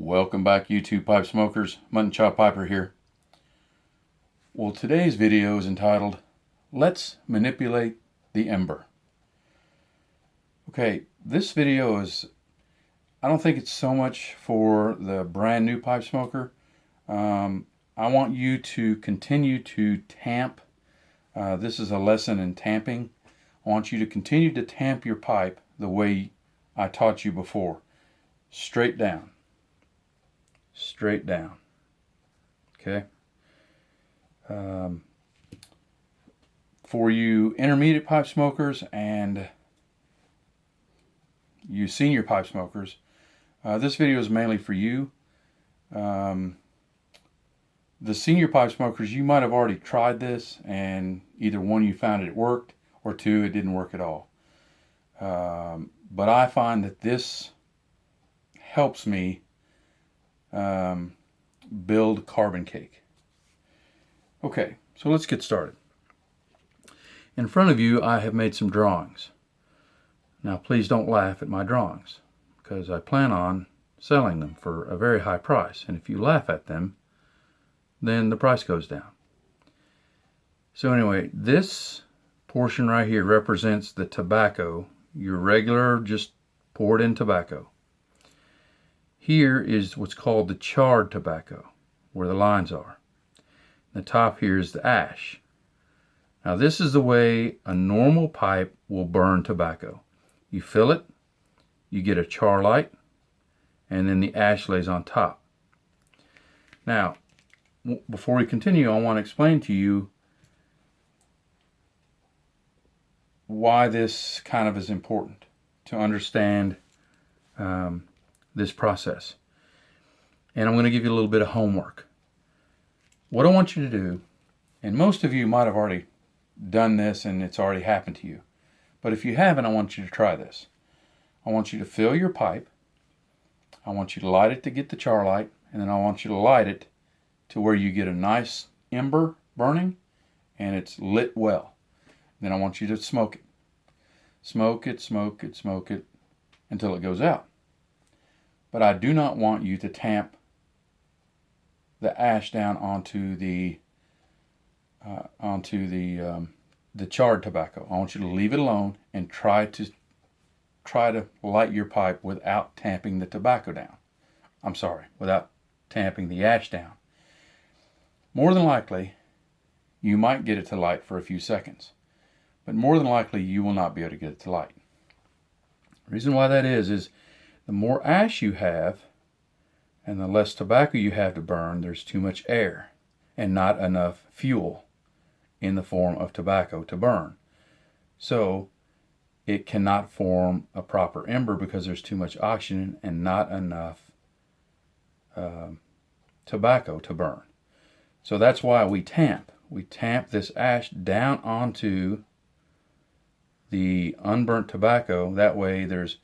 Welcome back, YouTube pipe smokers. Muttnchop Piper here. Well, today's video is entitled, Let's Manipulate the Ember. Okay, this video is, I don't think it's so much for the brand new pipe smoker. I want you to continue to tamp. This is a lesson in tamping. I want you to continue to tamp your pipe the way I taught you before. Straight down. Straight down. Okay. For you intermediate pipe smokers and you senior pipe smokers, this video is mainly for you. The senior pipe smokers, you might have already tried this, and either one, you found it worked, or two, it didn't work at all. But I find that this helps me build carbon cake. Okay, so let's get started. In front of you, I have made some drawings. Now, please don't laugh at my drawings, because I plan on selling them for a very high price. And if you laugh at them, then the price goes down. So anyway, this portion right here represents the tobacco, your regular, just poured in tobacco. Here is what's called the charred tobacco, where the lines are. The top here is the ash. Now this is the way a normal pipe will burn tobacco. You fill it, you get a char light, and then the ash lays on top. Now, before we continue, I want to explain to you why this kind of is important to understand this process. And I'm going to give you a little bit of homework. What I want you to do, and most of you might have already done this and it's already happened to you, but if you haven't, I want you to try this. I want you to fill your pipe. I want you to light it to get the char light, and then I want you to light it to where you get a nice ember burning and it's lit well. Then I want you to smoke it. Smoke it, smoke it, smoke it until it goes out. But I do not want you to tamp the ash down onto the charred tobacco. I want you to leave it alone and try to light your pipe without tamping the tobacco down. I'm sorry, without tamping the ash down. More than likely, you might get it to light for a few seconds, but more than likely you will not be able to get it to light. The reason why that is the more ash you have and the less tobacco you have to burn, there's too much air and not enough fuel in the form of tobacco to burn. So it cannot form a proper ember because there's too much oxygen and not enough tobacco to burn. So that's why we tamp. We tamp this ash down onto the unburnt tobacco. That way there's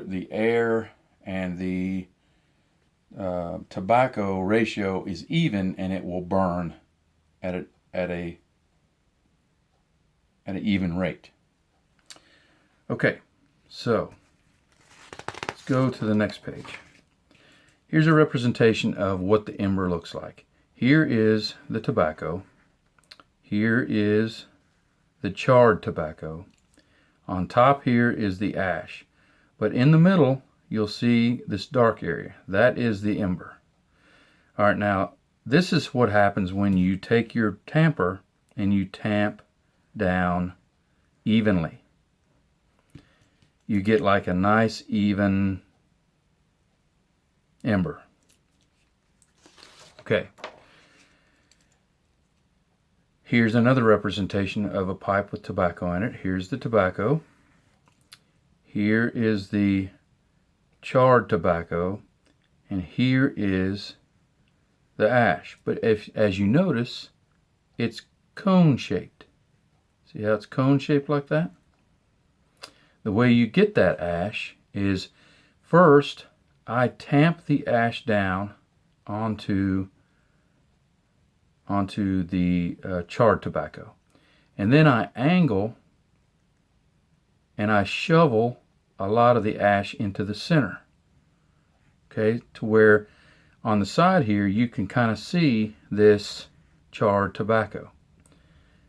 the air and the tobacco ratio is even, and it will burn at an even rate. Okay, so let's go to the next page. Here's a representation of what the ember looks like. Here is the tobacco. Here is the charred tobacco. On top here is the ash. But in the middle, you'll see this dark area. That is the ember. All right, now, this is what happens when you take your tamper and you tamp down evenly. You get like a nice, even ember. Okay. Here's another representation of a pipe with tobacco in it. Here's the tobacco. Here is the charred tobacco, and here is the ash. But as you notice, it's cone shaped. See how it's cone shaped like that? The way you get that ash is, first I tamp the ash down onto the charred tobacco, and then I angle and I shovel a lot of the ash into the center. Okay, to where on the side here you can kind of see this charred tobacco.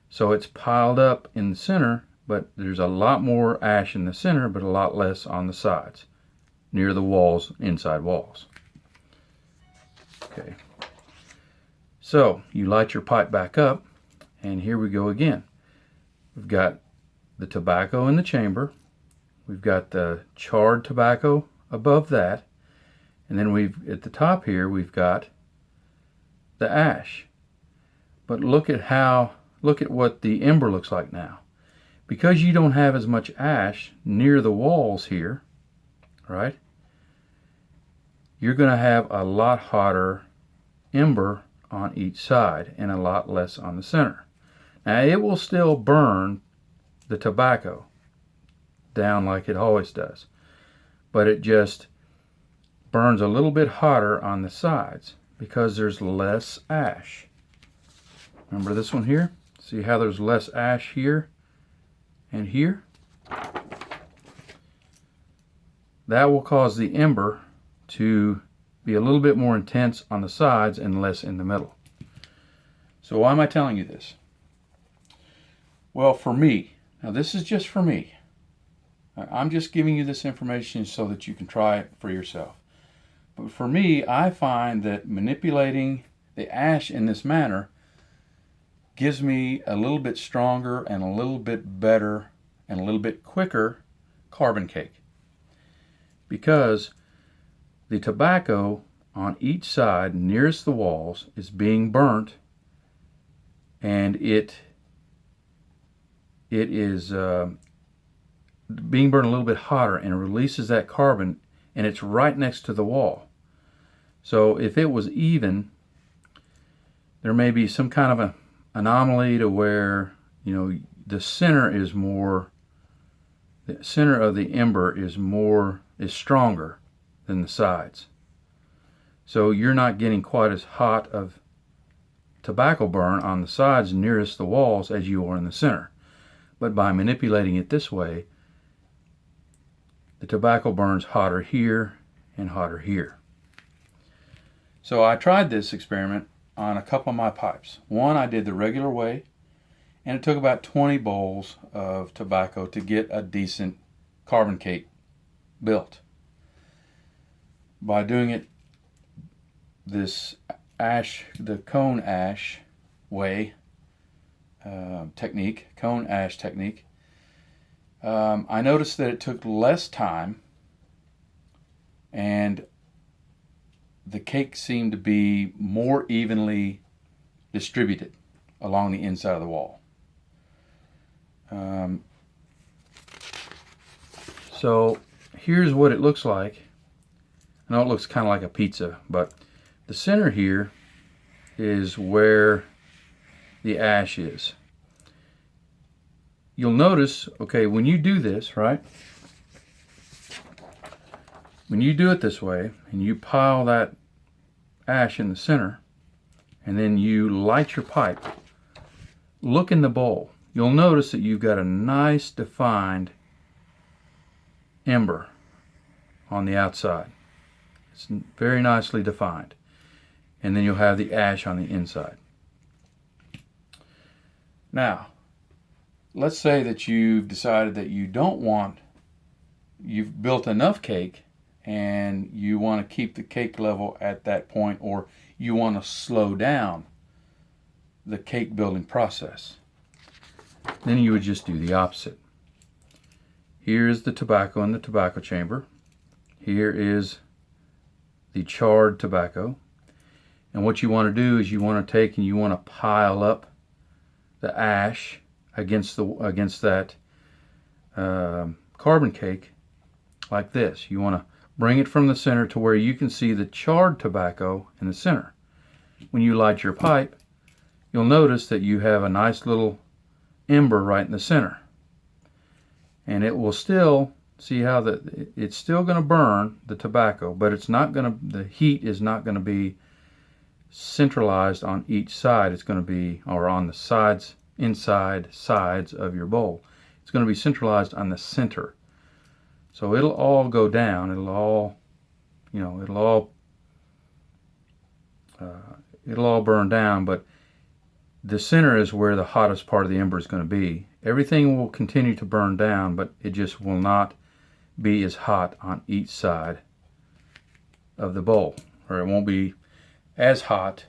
So it's piled up in the center, but there's a lot more ash in the center, but a lot less on the sides, near the walls, inside walls. Okay, so you light your pipe back up, and here we go again. We've got the tobacco in the chamber, we've got the charred tobacco above that, and then at the top here we've got the ash. But look at what the ember looks like now. Because you don't have as much ash near the walls here, right? You're going to have a lot hotter ember on each side and a lot less on the center. Now it will still burn the tobacco down like it always does, but it just burns a little bit hotter on the sides because there's less ash. Remember this one here? See how there's less ash here and here? That will cause the ember to be a little bit more intense on the sides and less in the middle. So why am I telling you this? Well, for me, now this is just for me. I'm just giving you this information so that you can try it for yourself. But for me, I find that manipulating the ash in this manner gives me a little bit stronger and a little bit better and a little bit quicker carbon cake, because the tobacco on each side nearest the walls is being burnt, and it is being burned a little bit hotter, and it releases that carbon, and it's right next to the wall. So if it was even, there may be some kind of an anomaly to where, you know, the center of the ember is stronger than the sides. So you're not getting quite as hot of tobacco burn on the sides nearest the walls as you are in the center. But by manipulating it this way, the tobacco burns hotter here and hotter here. So I tried this experiment on a couple of my pipes. One I did the regular way, and it took about 20 bowls of tobacco to get a decent carbon cake built. By doing it the cone ash way technique, cone ash technique, I noticed that it took less time, and the cake seemed to be more evenly distributed along the inside of the wall. So here's what it looks like. I know it looks kind of like a pizza, but the center here is where the ash is. You'll notice, okay, when you do this, right? When you do it this way, and you pile that ash in the center, and then you light your pipe, look in the bowl. You'll notice that you've got a nice defined ember on the outside. It's very nicely defined. And then you'll have the ash on the inside. Now, let's say that you've decided that you've built enough cake and you want to keep the cake level at that point, or you want to slow down the cake building process. Then you would just do the opposite. Here's the tobacco in the tobacco chamber. Here is the charred tobacco. And what you want to do is you want to take and you want to pile up the ash against that carbon cake like this. You want to bring it from the center to where you can see the charred tobacco in the center. When you light your pipe, you'll notice that you have a nice little ember right in the center. And it will still, see how it's still going to burn the tobacco, but the heat is not going to be centralized on each side. It's going to be, or on the sides, inside sides of your bowl. It's going to be centralized on the center. So it'll all go down. It'll all, you know, it'll all burn down, but the center is where the hottest part of the ember is going to be. Everything will continue to burn down, but it just will not be as hot on each side of the bowl, or it won't be as hot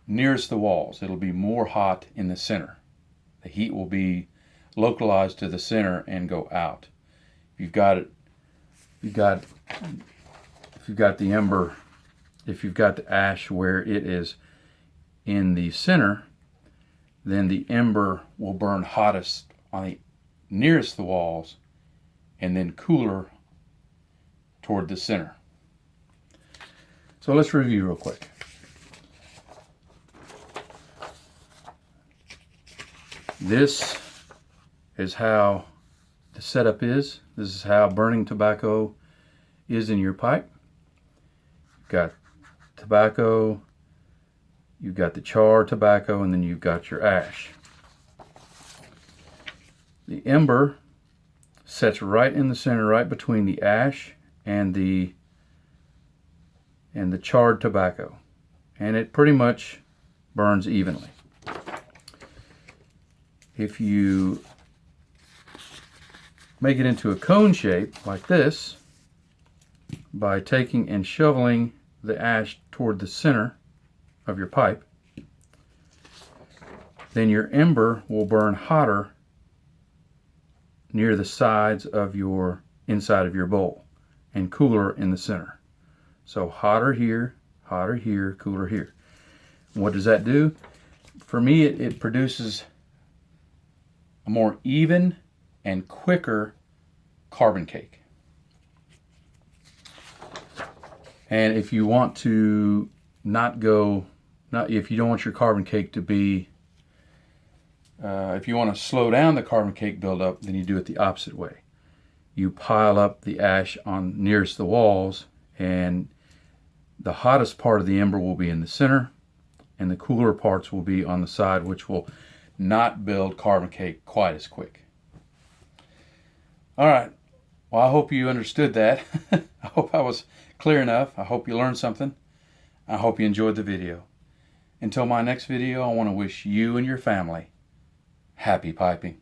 nearest the walls. It'll be more hot in the center. The heat will be localized to the center and go out. If you've got the ember, if you've got the ash where it is in the center, then the ember will burn hottest on the nearest the walls and then cooler toward the center. So let's review real quick. This is how the setup is. This is how burning tobacco is in your pipe. You've got tobacco, you've got the char tobacco, and then you've got your ash. The ember sets right in the center, right between the ash and the charred tobacco, and it pretty much burns evenly. If you make it into a cone shape like this by taking and shoveling the ash toward the center of your pipe, then your ember will burn hotter near the sides of your inside of your bowl and cooler in the center. So hotter here, cooler here. What does that do? For me, it produces a more even and quicker carbon cake. And if you want to if you don't want your carbon cake to be, if you want to slow down the carbon cake buildup, then you do it the opposite way. You pile up the ash on nearest the walls, and the hottest part of the ember will be in the center, and the cooler parts will be on the side, which will not build carbon cake quite as quick. All right. Well, I hope you understood that. I hope I was clear enough. I hope you learned something. I hope you enjoyed the video. Until my next video, I want to wish you and your family happy piping.